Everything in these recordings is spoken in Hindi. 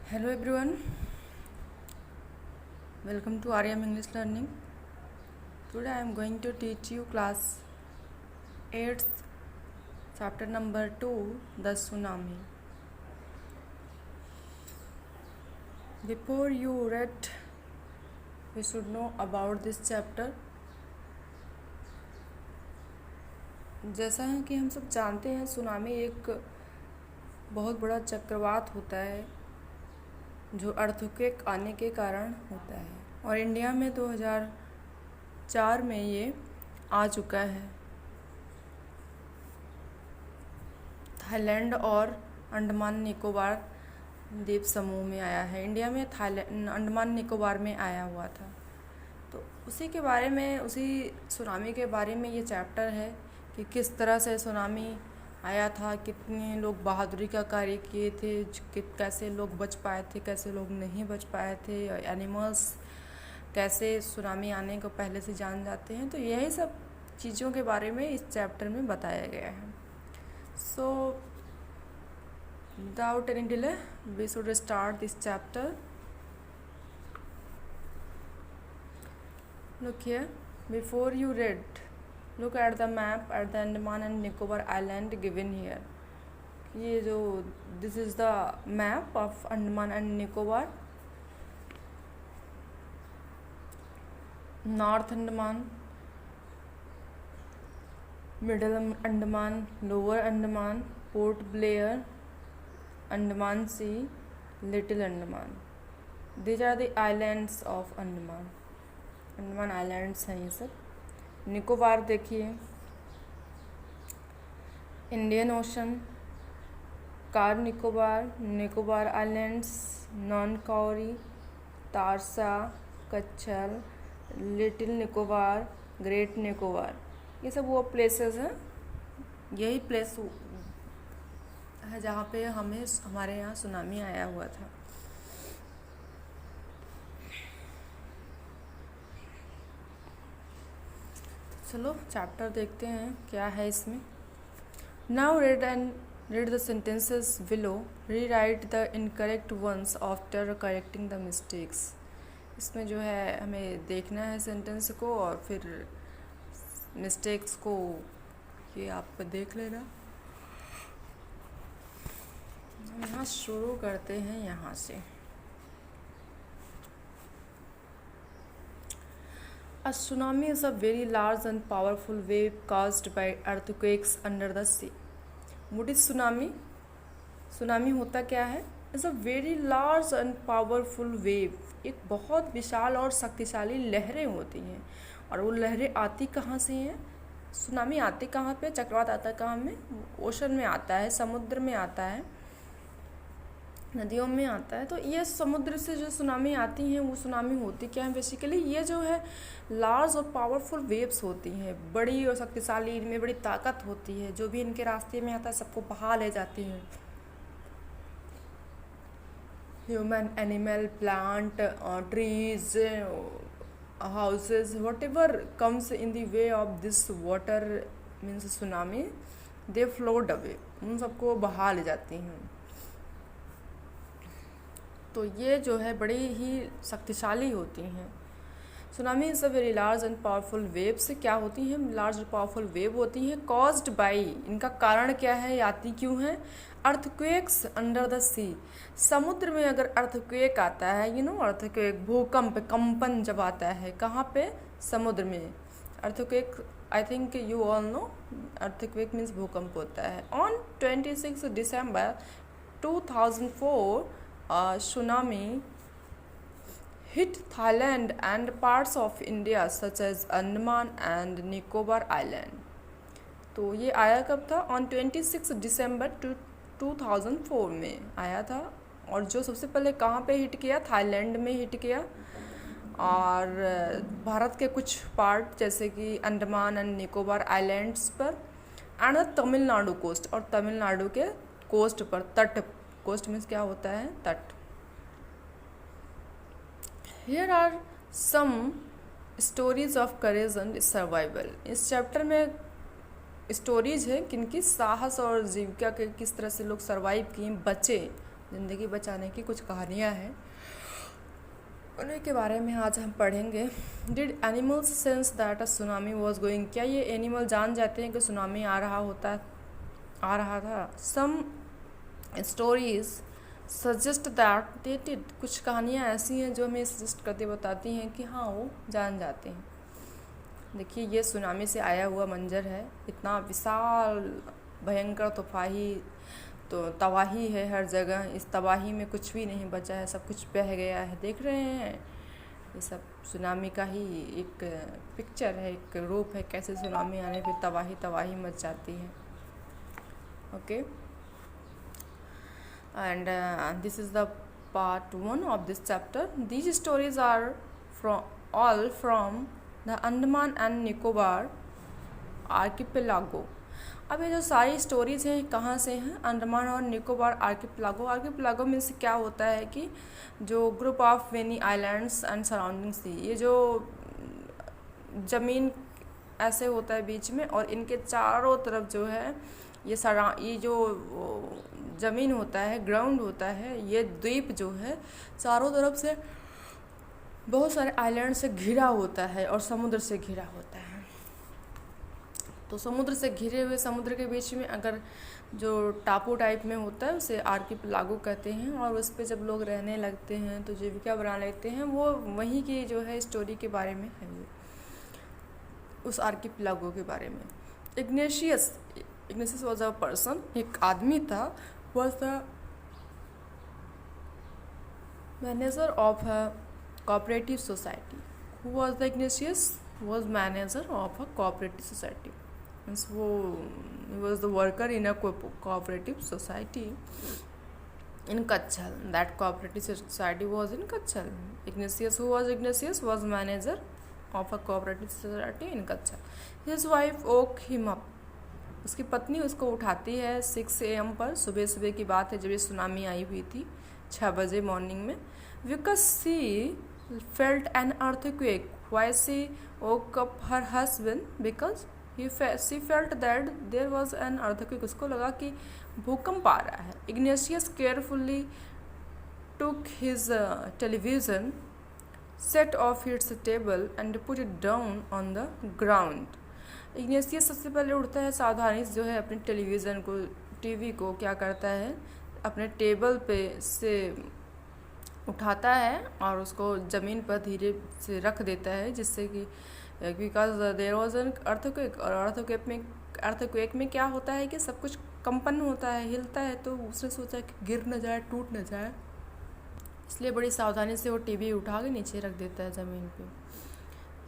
Hello everyone, welcome to RM English Learning. Today I am going to teach you class 8th chapter number 2, the tsunami. Before you read, we should know about this chapter. जैसा है कि हम सब जानते हैं, सुनामी एक बहुत बड़ा चक्रवात होता है जो अर्थक्वेक आने के कारण होता है और इंडिया में 2004 में ये आ चुका है। थाईलैंड और अंडमान निकोबार द्वीप समूह में आया है। इंडिया में अंडमान निकोबार में आया हुआ था। तो उसी के बारे में, उसी सुनामी के बारे में ये चैप्टर है कि किस तरह से सुनामी आया था, कितने लोग बहादुरी का कार्य किए थे, कैसे लोग बच पाए थे, कैसे लोग नहीं बच पाए थे, एनिमल्स कैसे सुनामी आने को पहले से जान जाते हैं। तो यही सब चीज़ों के बारे में इस चैप्टर में बताया गया है। So without any delay we should start this chapter. Look here, before you read, look at the map at the Andaman and Nicobar Island given here. ये जो this is the map of Andaman and Nicobar. North Andaman, Middle Andaman, Lower Andaman, Port Blair, Andaman Sea, Little Andaman. These are the islands of Andaman. Andaman islands हैं ये सब। निकोबार देखिए, Indian ocean, car Nicobar, Nicobar islands, non कौरी, तारसा, कच्छल, लिटिल निकोबार, ग्रेट निकोबार, ये सब वो प्लेसेस हैं। यही प्लेस है जहाँ पे हमारे यहाँ सुनामी आया हुआ था। चलो चैप्टर देखते हैं क्या है इसमें। Now read the sentences below. Rewrite the incorrect ones after correcting the mistakes. इसमें जो है हमें देखना है सेंटेंस को और फिर मिस्टेक्स को ये आप देख लेना। हम यहाँ शुरू करते हैं यहाँ से। A tsunami is a very large and powerful wave caused by earthquakes under the sea. What is tsunami? Tsunami होता क्या है? It's a very large and powerful wave. एक बहुत विशाल और शक्तिशाली लहरें होती हैं। और वो लहरें आती कहाँ से हैं? सुनामी आती कहाँ पे? चक्रवात आता कहाँ में? ओशन में आता है, समुद्र में आता है, नदियों में आता है। तो ये समुद्र से जो सुनामी आती हैं वो सुनामी होती क्या है? बेसिकली ये जो है लार्ज और पावरफुल वेव्स होती हैं, बड़ी और शक्तिशाली, इनमें बड़ी ताकत होती है। जो भी इनके रास्ते में आता है सबको बहा ले जाती हैं। Human, animal, plant, trees, houses, whatever comes in the way of this water means tsunami, they float away, उन सबको बहा ले जाती हैं। तो ये जो है बड़ी ही शक्तिशाली होती हैं। Tsunami is a very large and powerful wave. से क्या होती हैं? लार्ज और पावरफुल वेव होती हैं। कॉज्ड बाई, इनका कारण क्या है, आती क्यों है? अर्थक्वेक्स अंडर द सी, समुद्र में अगर अर्थक्वेक आता है, अर्थक्वेक, भूकंप, कंपन जब आता है, कहाँ पे? समुद्र में। Earthquake, I think you all know, earthquake means भूकंप होता है। On 26 December 2004 tsunami hit Thailand and parts of India such as Andaman and Nicobar Island. तो ये आया कब था? ऑन 26 December 2004 में आया था। और जो सबसे पहले कहाँ पे हिट किया? थाईलैंड में हिट किया। और भारत के कुछ पार्ट जैसे कि अंडमान एंड निकोबार आइलैंड्स पर, एंड तमिलनाडु कोस्ट, और तमिलनाडु के कोस्ट पर, तट, कोस्ट मीन्स क्या होता है? तट। Here are some stories of courage and survival. इस चैप्टर में स्टोरीज है किनकी? साहस और जीविका के, किस तरह से लोग सरवाइव किए, बचे ज़िंदगी बचाने की कुछ कहानियाँ हैं, उन्हीं के बारे में आज हम पढ़ेंगे। Did animals sense that a tsunami was going, क्या ये एनिमल जान जाते हैं कि सुनामी आ रहा था। Some stories suggest that they did, कुछ कहानियाँ ऐसी हैं जो हमें सजेस्ट करते बताती हैं कि हाँ वो जान जाते हैं। देखिए ये सुनामी से आया हुआ मंजर है, इतना विशाल भयंकर तबाही है हर जगह। इस तबाही में कुछ भी नहीं बचा है, सब कुछ बह गया है। देख रहे हैं, ये सब सुनामी का ही एक पिक्चर है, एक रूप है, कैसे सुनामी आने पे तबाही मच जाती है। Okay, and this is the part 1 of this chapter. These stories are all from the Andaman and Nicobar archipelago. अब ये जो सारी स्टोरीज हैं कहाँ से हैं? अंडमान और निकोबार आर्किपेलागो। आर्किपेलागो मीन्स क्या होता है कि जो group of many islands and surrounding sea, ये जो ज़मीन ऐसे होता है बीच में और इनके चारों तरफ जो है ये जो ज़मीन होता है, ग्राउंड होता है, ये द्वीप जो है चारों तरफ से बहुत सारे आइलैंड से घिरा होता है और समुद्र से घिरा होता है। तो समुद्र से घिरे हुए समुद्र के बीच में अगर जो टापू टाइप में होता है उसे आर्किपेलागो कहते हैं, और उस पर जब लोग रहने लगते हैं तो जीविका बना लेते हैं। वो वहीं की जो है स्टोरी के बारे में है, उस आर्किपेलागो के बारे में। इग्नेशियस वॉज अ पर्सन, एक आदमी था, was the manager of a cooperative society. Who was the Ignatius? Was manager of a cooperative society, means वो was the worker in a cooperative society in Kachchal. That cooperative society was in Kachchal. Ignatius, who was Ignatius, was manager of a cooperative society in Kachchal. His wife woke him up. उसकी पत्नी उसको उठाती है 6 AM पर, सुबह की बात है जब ये सुनामी आई हुई थी, 6 बजे मॉर्निंग में। Because she felt an earthquake. Why she woke up her husband? Because she felt that there was an earthquake. उसको लगा कि भूकंप आ रहा है। Ignatius carefully took his television, set off its table and put it down on the ground. Ignatius सबसे पहले उठता है, सावधानी से जो है अपने टेलीविज़न को, टीवी को क्या करता है, अपने टेबल पे से उठाता है और उसको ज़मीन पर धीरे से रख देता है, जिससे कि because there was an earthquake, और अर्थक्वेक में क्या होता है कि सब कुछ कंपन होता है, हिलता है, तो उसने सोचा कि गिर न जाए, टूट न जाए, इसलिए बड़ी सावधानी से वो टीवी उठा के नीचे रख देता है ज़मीन पे,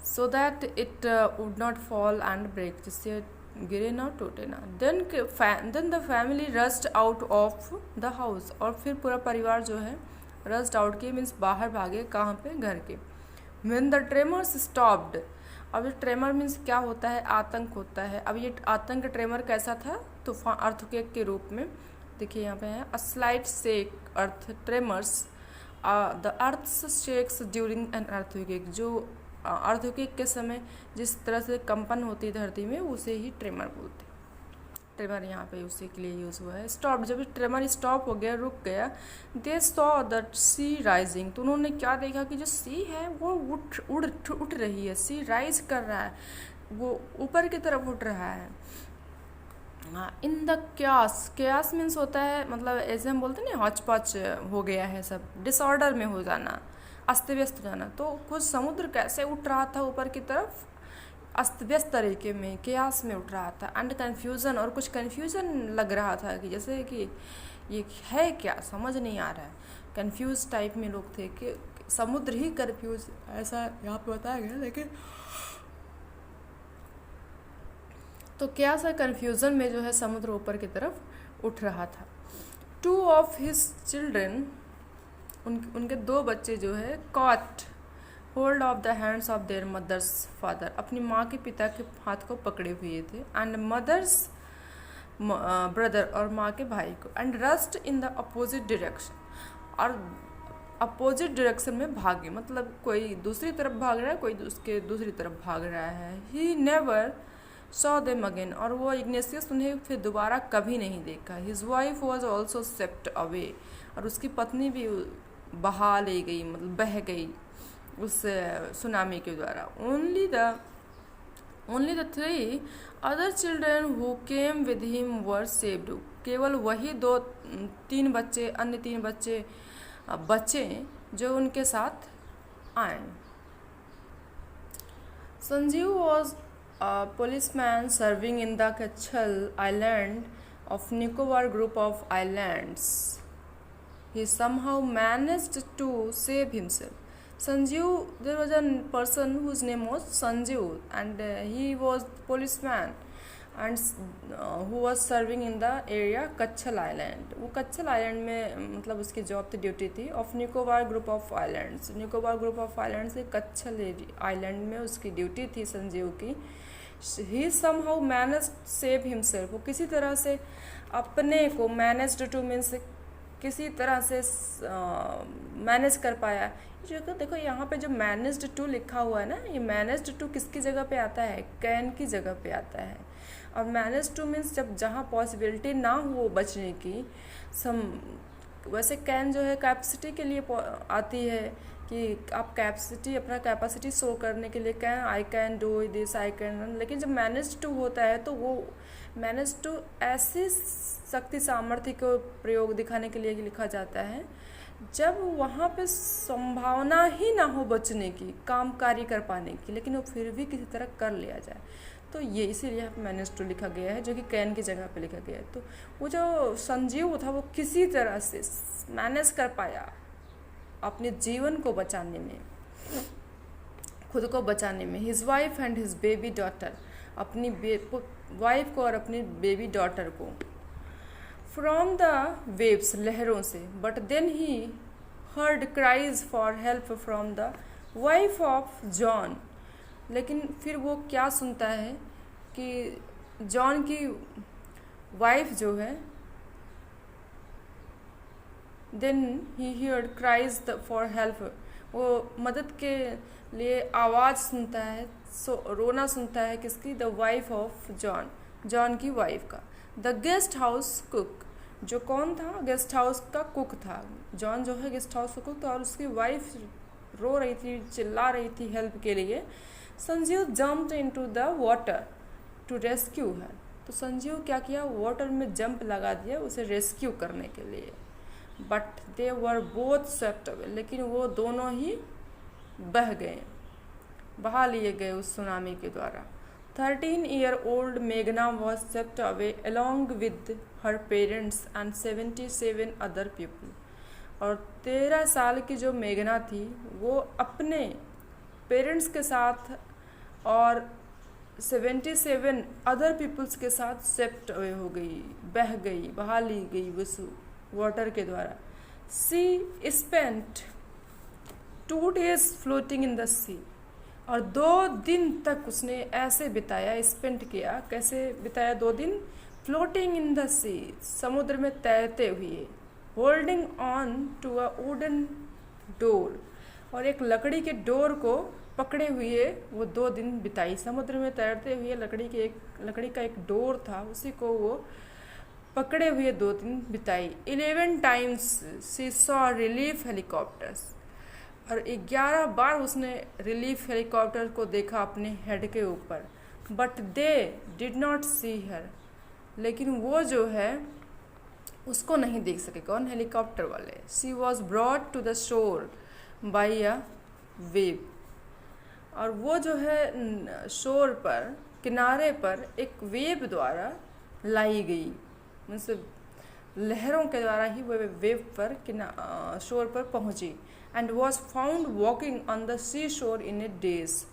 so that it would not fall and break, जिससे गिरे ना, टूटे ना। Then the family rushed out of the house, और फिर पूरा परिवार जो है रस्ड आउट के मीन्स बाहर भागे, कहाँ पे? घर के। व्हेन द ट्रेमर्स स्टॉप्ड, अब ये ट्रेमर मीन्स क्या होता है? आतंक होता है। अब ये आतंक ट्रेमर कैसा था? तूफान, अर्थक्वेक के रूप में। देखिए यहाँ पे है a slight shake earth tremors, the earth shakes during an earthquake, जो अर्थक्वेक के समय जिस तरह से कंपन होती है धरती में, उसे ही ट्रेमर बोलते हैं। ट्रेमर यहाँ पे उसी के लिए यूज़ हुआ है। स्टॉप, जब ट्रेमर स्टॉप हो गया, रुक गया, they saw the sea rising, तो उन्होंने क्या देखा कि जो सी है वो उठ रही है, सी राइज कर रहा है, वो ऊपर की तरफ उठ रहा है। इन द क्यास मीन्स होता है, मतलब ऐसे हम बोलते हैं ना, हौच पौच हो गया है, सब डिसऑर्डर में हो जाना, अस्त व्यस्त हो जाना। तो कुछ समुद्र कैसे उठ रहा था ऊपर की तरफ? अस्त व्यस्त तरीके में, क्यास में उठ रहा था। एंड कन्फ्यूज़न, और कुछ कन्फ्यूज़न लग रहा था कि जैसे कि ये है क्या, समझ नहीं आ रहा है। कन्फ्यूज टाइप में लोग थे कि समुद्र ही कन्फ्यूज, ऐसा यहाँ पे बताया गया। लेकिन तो क्या सा कन्फ्यूज़न में जो है समुद्र ऊपर की तरफ उठ रहा था। 2 ऑफ हिज चिल्ड्रन, उनके 2 बच्चे जो है, caught hold of the hands of their mothers father, अपनी माँ के पिता के हाथ को पकड़े हुए थे, एंड मदर्स ब्रदर, और माँ के भाई को, and rust in the opposite direction, और अपोजिट डायरेक्शन में भागे, मतलब कोई दूसरी तरफ भाग रहा है, कोई उसके दूसरी तरफ भाग रहा है। He never saw them again, और वो इग्नेशियस उन्हें फिर दोबारा कभी नहीं देखा। His wife was also swept away, और उसकी पत्नी भी बहा ले गई, मतलब बह गई उस सुनामी के द्वारा। Only the three other children who came with him were saved, केवल वही तीन बच्चे, अन्य तीन बच्चे बचे जो उनके साथ आए। Sanjeev was a policeman serving in the Kachal island of Nicobar group of islands. He somehow managed to save himself. Sanjeev, there was a person whose name was Sanjeev, and he was policeman and who was serving in the area Kachal island. वो कच्छल आइलैंड में मतलब उसकी जॉब थी, ड्यूटी थी, of Nicobar group of islands. Nicobar group of island से कच्छल आइलैंड में उसकी ड्यूटी थी संजीव की। He somehow managed to save himself, वो किसी तरह से अपने को, managed to means किसी तरह से मैनेज कर पाया। जो देखो यहाँ पे जो मैनेज्ड टू लिखा हुआ है ना, ये मैनेज्ड टू किसकी जगह पे आता है? कैन की जगह पे आता है। और मैनेज टू मीन्स जब जहाँ पॉसिबिलिटी ना हो बचने की, वैसे कैन जो है कैपेसिटी के लिए आती है कि आप कैपेसिटी, अपना कैपेसिटी शो करने के लिए can, I can do this, I can. लेकिन जब मैनेज टू होता है तो वो मैनेज टू ऐसी शक्ति सामर्थ्य को प्रयोग दिखाने के लिए लिखा जाता है जब वहाँ पे संभावना ही ना हो बचने की, काम कार्य कर पाने की, लेकिन वो फिर भी किसी तरह कर लिया जाए। तो ये इसीलिए यहाँ पे मैनेज टू लिखा गया है, जो कि कैन की जगह पे लिखा गया है। तो वो जो संजीव था वो किसी तरह से मैनेज कर पाया अपने जीवन को बचाने में, खुद को बचाने में। His wife and his baby daughter, अपनी वाइफ को और अपनी बेबी डॉटर को, फ्रॉम द वेव्स, लहरों से। But then he heard cries for help from the wife of John, लेकिन फिर वो क्या सुनता है कि जॉन की वाइफ जो है, then he heard cries for help, वो मदद के लिए आवाज़ सुनता है, रोना सुनता है। किसकी? The wife of John, John की वाइफ का। द गेस्ट हाउस कुक, जो कौन था? गेस्ट हाउस का कुक था। जॉन जो है गेस्ट हाउस का कुक था, और उसकी वाइफ रो रही थी, चिल्ला रही थी हेल्प के लिए। Sanjeev jumped into the water to rescue her, तो संजीव क्या किया? वाटर में जंप लगा दिया उसे रेस्क्यू करने के लिए। But they were both swept away, लेकिन वो दोनों ही बह गए, बहा लिए गए उस सुनामी के द्वारा। 13-year-old मेघना was swept away along with her parents and 77 other people, और 13 साल की जो मेघना थी वो अपने पेरेंट्स के साथ और 77 अदर पीपल्स के साथ स्वेप्ट अवे हो गई, बह गई, बहा ली गई उस वाटर के द्वारा। She spent 2 days floating in the sea, और 2 दिन तक उसने ऐसे बिताया, स्पेंट किया। कैसे बिताया? 2 दिन फ्लोटिंग इन द सी, समुद्र में तैरते हुए। Holding on to a wooden door, और एक लकड़ी के डोर को पकड़े हुए वो 2 दिन बिताई। समुद्र में तैरते हुए लकड़ी का एक डोर था, उसी को वो पकड़े हुए 2 दिन बिताई। 11 times she saw relief helicopters, और 11 बार उसने रिलीफ हेलीकॉप्टर को देखा अपने हेड के ऊपर। बट दे डिड नॉट सी हर, लेकिन वो जो है उसको नहीं देख सके। कौन? हेलीकॉप्टर वाले। She was brought to the shore by a wave, और वो जो है शोर पर, किनारे पर एक वेव द्वारा लाई गई, मतलब लहरों के द्वारा ही वो वेव पर शोर पर पहुंची। And was found walking on the sea shore in A days,